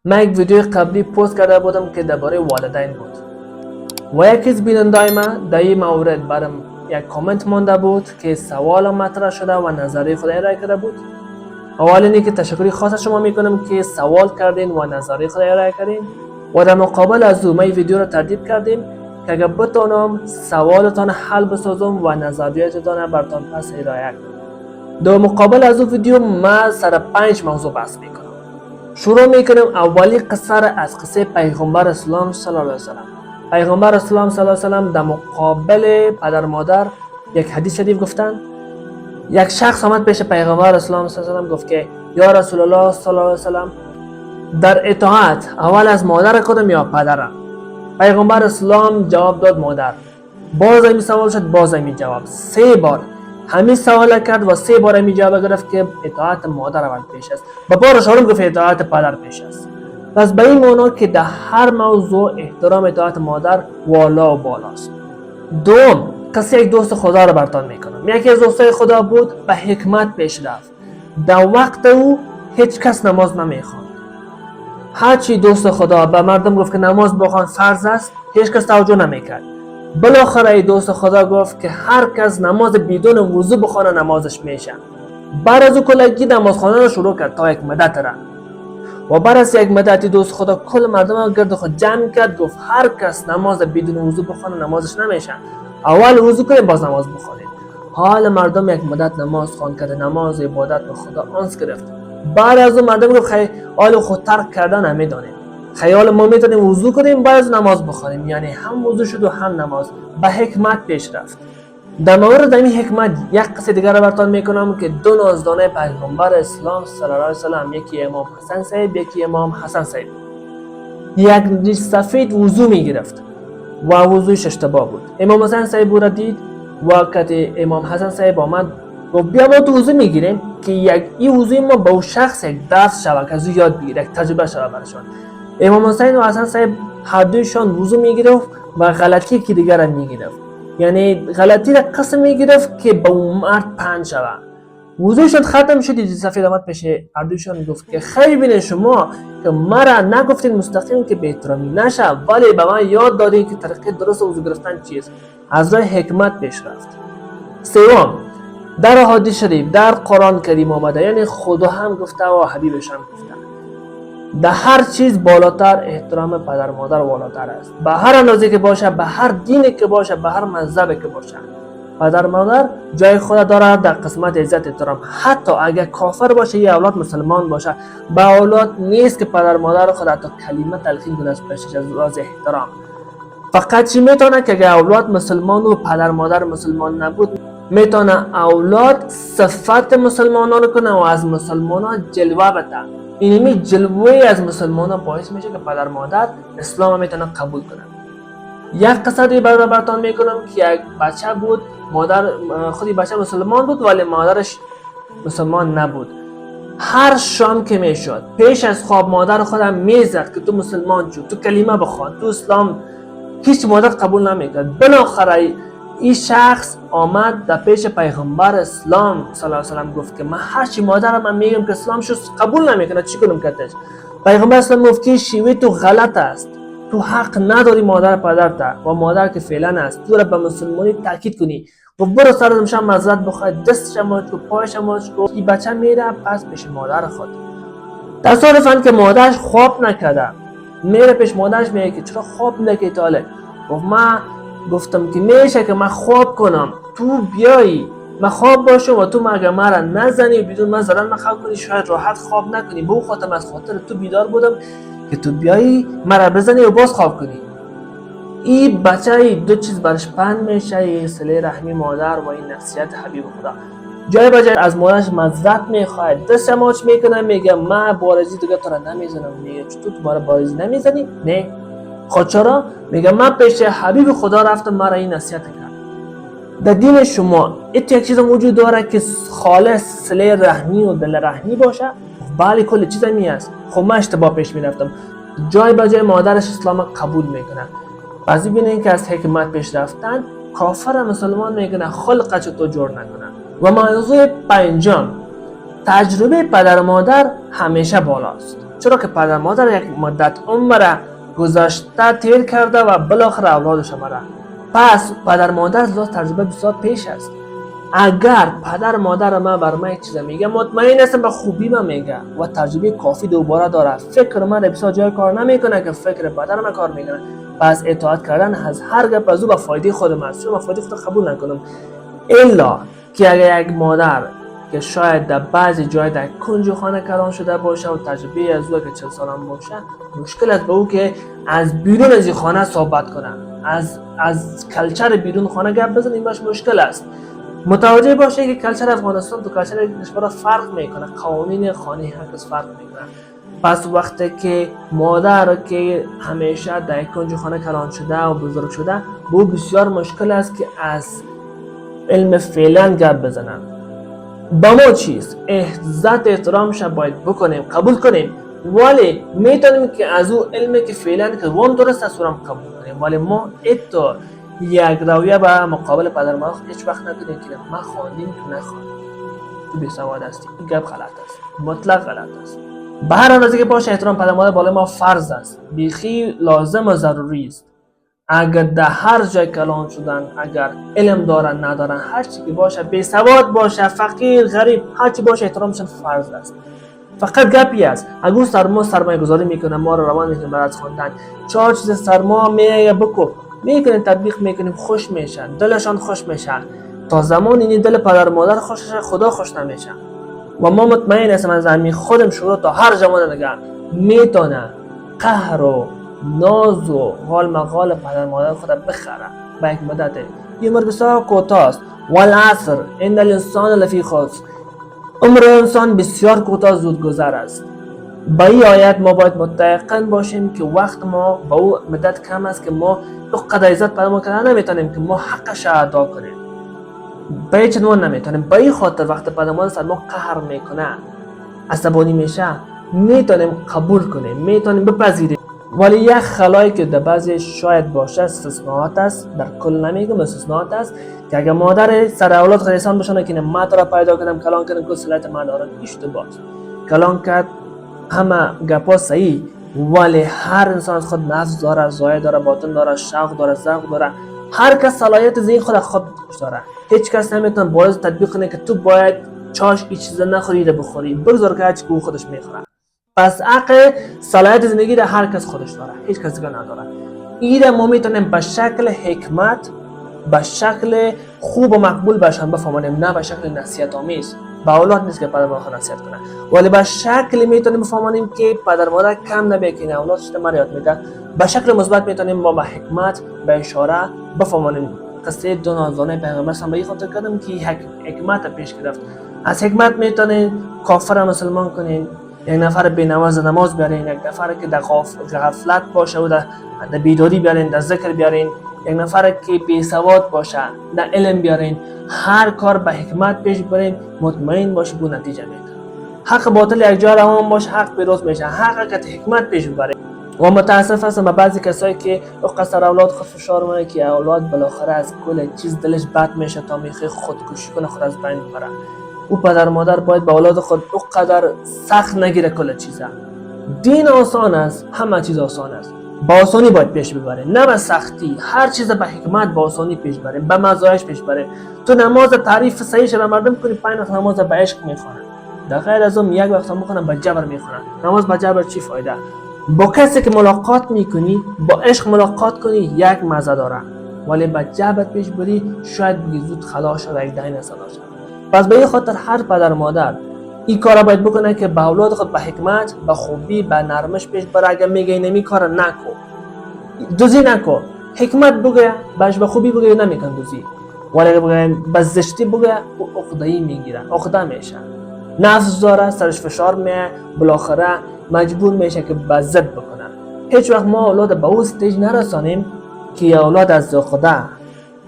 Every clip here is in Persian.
من یک ویدیو قبلی پست کرده بودم که درباره والدین بود و یکی از بیننده‌های من در این مورد برام یک کامنت مانده بود که سوال مطرح شده و نظریه خود ارائه کرده بود. اولا که تشکر خاص از شما میکنم که سوال کردین و نظریه خود ارائه کردین و در مقابل از او ما ویدیو را ترتیب کردیم که اگر بتونم سوالتان حل بسازم و نظریاتتان براتون پس ارائه کنم. در مقابل از او ویدیو ما سر 5 موضوع بحث میکنم. شروع میکنم. اولی قصه را از قصه پیغمبر اسلام صلی الله علیه و سلم. پیغمبر اسلام صلی الله علیه و سلم در مقابل پدر مادر یک حدیث شریف گفتن. یک شخص آمد پیش پیغمبر اسلام صلی الله علیه و سلم گفت که یا رسول الله صلی الله علیه و سلم در اطاعت اول از مادر کدام یا پدرم؟ پیغمبر اسلام جواب داد مادر. باز این سوال شد، باز این جواب. 3 بار همین سوال کرد و 3 بار همین جواب گرفت که اطاعت مادر اول پیش است. با بار چهارم گفت اطاعت پدر پیش است. پس به این معنا که در هر موضوع احترام اطاعت مادر والا و بالاست. دوم، قصه یک دوست خدا را براتون میکنم. یکی از دوستای خدا بود، به حکمت پیش رفت. در وقت او هیچ کس نماز نمیخواند. هرچی دوست خدا به مردم گفت که نماز بخوان فرض است، هیچ کس توجه نمیکرد. بالاخره دوست خدا گفت که هر کس نماز بدون وضو بخونه نمازش میشه. بعد از او کلگی نماز خواندن را شروع کرد تا یک مدت را. و بعد از یک مدتی دوست خدا کل مردم را گرد خود جمع کرد، گفت هر کس نماز بدون وضو بخونه نمازش نمیشه. اول وضو کنید باز نماز بخونید. حال مردم یک مدت نماز خواند کرد، نماز عبادت به خدا انس گرفت. بعد از اون مردم گفت حال خود ترک کردن نمیدونیم. خیال ما میتونیم وضو کنیم بعد از نماز بخونیم، یعنی هم وضو شد و هم نماز. به حکمت پیش رفت. در مورد این حکمت یک قصه دیگر را براتون میکنم که 2 نازدانه پیغمبر اسلام صلی الله علیه و سلم، یکی امام حسن صاحب یکی امام حسن صاحب، یک سفید وضو میگرفت و وضوش اشتباه بود. امام حسن صاحب را دید و که امام حسن صاحب آمد گفت بیا ما تو وضو میگیریم که این وضوی ما به اون شخص یک درس شود که از او یاد بگیره، یک تجربه شود برشان. امام حسین و حسن صاحب هر دویشان وضو میگرفت و غلطی که دیگر را میگرفت، یعنی غلطی را قسم میگرفت که به اون مرد پند شود. وضوشان ختم شد، سفید آمد پیش هر دویشان گفت که خیلی بینه شما که مرا نگفتین مستقیم که به احترامی نشه، ولی به من یاد دادین که طریقه درست وضو گرفتن چیست. از راه حکمت پیش رفت. سوم، در حدیث شریف در قرآن کریم آمده، یعنی خدا هم گفته و حبیبش هم گفته، در هر چیز بالاتر احترام پدر مادر بالاتر است. به هر اندازه که باشه، به هر دینی که باشه، به هر مذهبی که باشه، پدر مادر جای خود داره در قسمت عزت احترام. حتی اگر کافر باشه یا اولاد مسلمان باشه، به اولاد نیست که پدر مادر خود حتی کلمه تلقین کنه پیش از احترام. فقط چی میتونه که اگر اولاد مسلمان و پدر مادر مسلمان نبود، میتونه اولاد صفت مسلمانان رو کنه و از مسلمانان جلوه بده. اینمی جلوه از مسلمانان باعث میشه که پدر مادر اسلام میتونه قبول کنه. یک قصه دیگه براتون میکنم که یک بچه بود، مادر خودی بچه مسلمان بود ولی مادرش مسلمان نبود. هر شام که میشد پیش از خواب مادر خودم میزد که تو مسلمان شو، تو کلمه بخوان، تو اسلام. هیچ مادر قبول نمیکرد. بالاخره این شخص آمد در پیش پیغمبر اسلام صلی الله علیه و سلم گفت که من هر چی مادرم میگم که اسلام شو قبول نمیکنه، چی کنم کتش؟ پیغمبر اسلام گفت که شیوه تو غلط است، تو حق نداری مادر پدرت و مادر که فعلا است تو را به مسلمانی تاکید کنی. گفت برو سر دمشم معذرت بخواه، دستش ماچ کو، پایش ماچ کو. این بچه میره پس پیش مادر خود. تصادفاً که مادرش خواب نکرده، میره پیش مادرش میگه که چرا خواب نکردی تاله؟ گفت من گفتم که میشه که من خواب کنم، تو بیایی من خواب باشم و تو مگه مرا نزنی بدون من ضرر نخواب کنی، شاید راحت خواب نکنی. به خاطر از خاطر تو بیدار بودم که تو بیایی مرا بزنی و باز خواب کنی. این بچه 2 چیز برش پند میشه، این صله رحمی مادر و این نصیحت حبیب خدا. جای بجای از مادرش معذرت میخواد، دست ماچ میکنه، میگه من بارزی دیگه تو را نمیزنم. میگه چطور تو مرا بارزی نمیزنی؟ نه. خود چرا؟ میگه من پیش حبیب خدا رفتم، مرا این نصیحت کرد. در دین شما یک چیز موجود داره که خالص صله رحمی و دل رحمی باشه؟ بله کل چیز همی است. خب من اشتباه پیش میرفتم. جای بجای مادرش اسلام قبول میکنه. بعضی بینین که از حکمت پیش رفتن کافر مسلمان میکنه خلقش تو جور نکنه. و موضوع 5، تجربه پدر مادر همیشه بالاست. چرا که پدر مادر یک مدت عمر گذشته تیر کرده و بالاخره اولادش آمده. پس پدر مادر لازم تجربه بسیار پیش است. اگر پدر مادر من بر من یک چیز میگه، مطمئن هستم به خوبی من میگه و تجربه کافی دوباره داره. فکر من بسیار جای کار نمیکنه که فکر پدر من کار میکنه. پس اطاعت کردن از هر گپ از او به فایده خودم است، چون من فایده خود قبول نکنم. الا که اگر یک مادر که شاید در بعضی جای در کنج خانه کلان شده باشه و تجربه از او که 40 سالم باشه، مشکل است به او که از بیرون از این خانه صحبت کنه، از کلچر بیرون خانه گپ بزنه. این باش مشکل است. متوجه باشه که کلچر افغانستان تو کلچر کشور فرق میکنه، قوانین خانه هر کس فرق میکنه. پس وقتی که مادر که همیشه در کنج خانه کلان شده و بزرگ شده، به بسیار مشکل است که از علم فعلا گپ بزنن. با ما چیست؟ عزت احترامش باید بکنیم، قبول کنیم، ولی میتونیم که از او علمی که فعلا که وام درست است قبول کنیم، ولی ما اتو یک رویه به مقابل پدر مادر هیچ وقت نکنیم که ما خواندیم تو نخواندیم، تو بی‌سواد هستی. این گپ غلط است، مطلق غلط است. به هر اندازه که باشه احترام پدر مادر بالای ما فرض است، بیخی لازم و ضروری است. اگر در هر جای کلان شدن، اگر علم دارن ندارن، هر چی که باشه، بی‌سواد باشه، فقیر غریب، هر چی باشه احترامشون فرض است. فقط گپی است. اگر سرمایه گذاری میکنه، ما رو روان میکنه برای خواندن، 4 چیز سرما میگه بکو، میکنیم تطبیق میکنیم، خوش میشن، دلشان خوش میشه. تا زمان این دل پدر مادر خوششه، خدا خوش نمیشه. و ما مطمئن هستم از همین خودم شروع تا هر زمان دیگه میتونه قهر و ناز و غال مقال پدر مادر خود بخره با یک مدت. این عمر بسیار کوتاه است. والعصر ان الانسان لفی خسر. عمر انسان بسیار کوتاه زود گذر است. با این آیت ما باید متيقن باشیم که وقت ما با او مدت کم است که ما تو قدر عزت پدر مادر کردن نمیتونیم که ما حقش ادا کنیم. با هیچ عنوان نمیتونیم. با این خاطر وقت پدر مادر سر ما قهر میکنه، عصبانی میشه، میتونیم قبول کنیم، میتونیم بپذیریم. ولی یک خلایی که در بعضی شاید باشه، استثناءات است، در کل نمیگم، استثناءات است که اگر مادر سر اولاد خود احسان بشنه که ما تو را پیدا کردم، کلان کردم که صلاحیت ما دارن، اشتباه. کلان کرد همه گپا صحیح، ولی هر انسان از خود نفس داره، ضایع داره، باطن داره، شوق داره، ذوق داره. هر کس صلاحیت ذهن خود داره. هیچ کس نمیتونه باز تطبیق کنه که تو باید چاش این چیزا نخوری رو بخوری، بگذار که هرچی که خودش میخوره. پس عقل صلاحیت زندگی را هر کس خودش داره، هیچ کس دیگه نداره. این ما میتونیم به شکل حکمت، به شکل خوب و مقبول بشن بفهمانیم، نه به شکل نصیحت آمیز. به اولاد نیست که پدر مادر نصیحت کنه، ولی به شکل میتونیم بفهمانیم که پدر مادر کم نبکنه، اولاد چیز ما یاد میده. به شکل مثبت میتونیم ما به حکمت، به اشاره بفهمانیم. قصه دو نازانه پیغمبر هم به این خاطر کردم که حکمت پیش گرفت. از حکمت میتونیم کافر مسلمان کنیم، یک نفر بی‌نماز نماز بیارین، یک نفر که در غفلت باشه و در بیداری بیارین، در ذکر بیارین، یک نفر که بی‌سواد باشه در علم بیارین. هر کار به حکمت پیش برین، مطمئن باشه بو نتیجه میده. حق باطل یک جا روان باشه، حق پیروز میشه. حق که حکمت پیش برین. و متاسف هستم به بعضی کسایی که قصر اولاد خود فشار میاره که اولاد بالاخره از کل چیز دلش بد میشه تا میخواد خودکشی کنه، خود از بین ببره. او پدر مادر باید با اولاد خود او قدر سخت نگیره کل چیزا. دین آسان است، همه چیز آسان است. با آسانی باید پیش ببره، نه به سختی. هر چیز به حکمت با آسانی پیش بره، به مزایش پیش بره. تو نماز تعریف صحیح به مردم کنی، 5 وقت نماز به عشق میخونن، در غیر از اون یک وقت هم میخونن به جبر میخونن. نماز به جبر چی فایده؟ با کسی که ملاقات میکنی، با عشق ملاقات کنی، یک مزه داره، ولی با جبر پیش بری شاید بگی زود خلاص شد، یک دهن صدا شد. پس به این خاطر هر پدر مادر این کارا باید بکنه که به اولاد خود به حکمت، به خوبی، به نرمش پیش بره. اگه میگه اینمی کار نکو، دوزی نکو، حکمت بگه، باش به خوبی بگه، نمیکن دوزی. ولی اگه بگه به زشتی بگه، عقده‌ای میگیره، عقده میشه، نفس داره، سرش فشار میه، بالاخره مجبور میشه که به ضد بکنه. هیچ وقت ما اولاد به اون استیج نرسانیم که اولاد از عقده،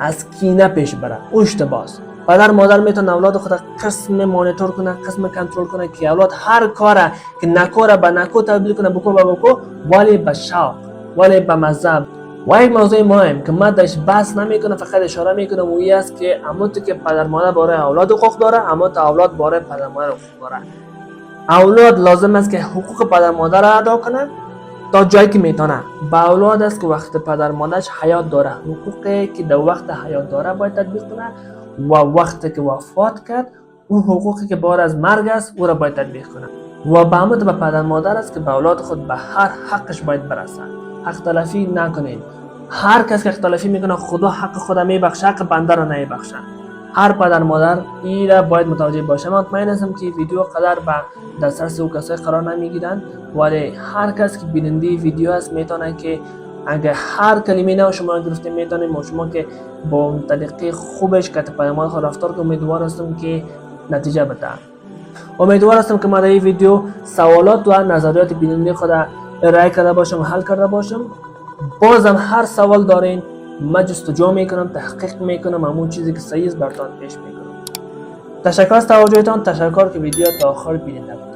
از کینه پیش بره. اشتباه. پدر مادر میتونه اولاد خود قسم مانیتور کنه، قسم کنترل کنه که اولاد هر کاره که نکوره به نکو تبدیل کنه، بکو به بکو، ولی به شوق، ولی به مذهب. و یک موضوع مهم که من درش بحث نمیکنم، فقط اشاره میکنم، و این است که همونطور که پدر مادر برای اولاد حقوق داره، همونطور اولاد برای پدر مادر حقوق داره. اولاد لازم است که حقوق پدر مادر را ادا کنه تا جایی که میتونه. با اولاد است که وقت پدر مادرش حیات داره، حقوقی که در وقت حیات داره باید تطبیق کنه و وقتی که وفات کرد اون حقوقی که بعد از مرگ است او را باید تطبیق کنه. و به همون به پدر مادر است که به اولاد خود به هر حقش باید برسه. حق تلفی نکنین. هر کس که حق تلفی میکنه خدا حق خود میبخشه، حق بنده را نمیبخشه. هر پدر مادر اینا باید متوجه باشه. من مطمئن هستم که ویدیو قدر به دسترس او کسای قرار نمیگیرن، ولی هر کس که بیننده ویدیو است میتونه که اگر هر کلمه نه شما گرفته میتونیم و شما که با طریقه خوبش که پدر مادر خود رفتار که امیدوار هستم که نتیجه بده. امیدوار هستم که من در این ویدیو سوالات و نظریات بیننده خود ارائه کرده باشم و حل کرده باشم. بازم هر سوال دارین من جستجو میکنم، تحقیق میکنم، همون چیزی که صحیح است براتون پیش میکنم. تشکر از توجهتان. تشکر که ویدیو تا آخر دیدید.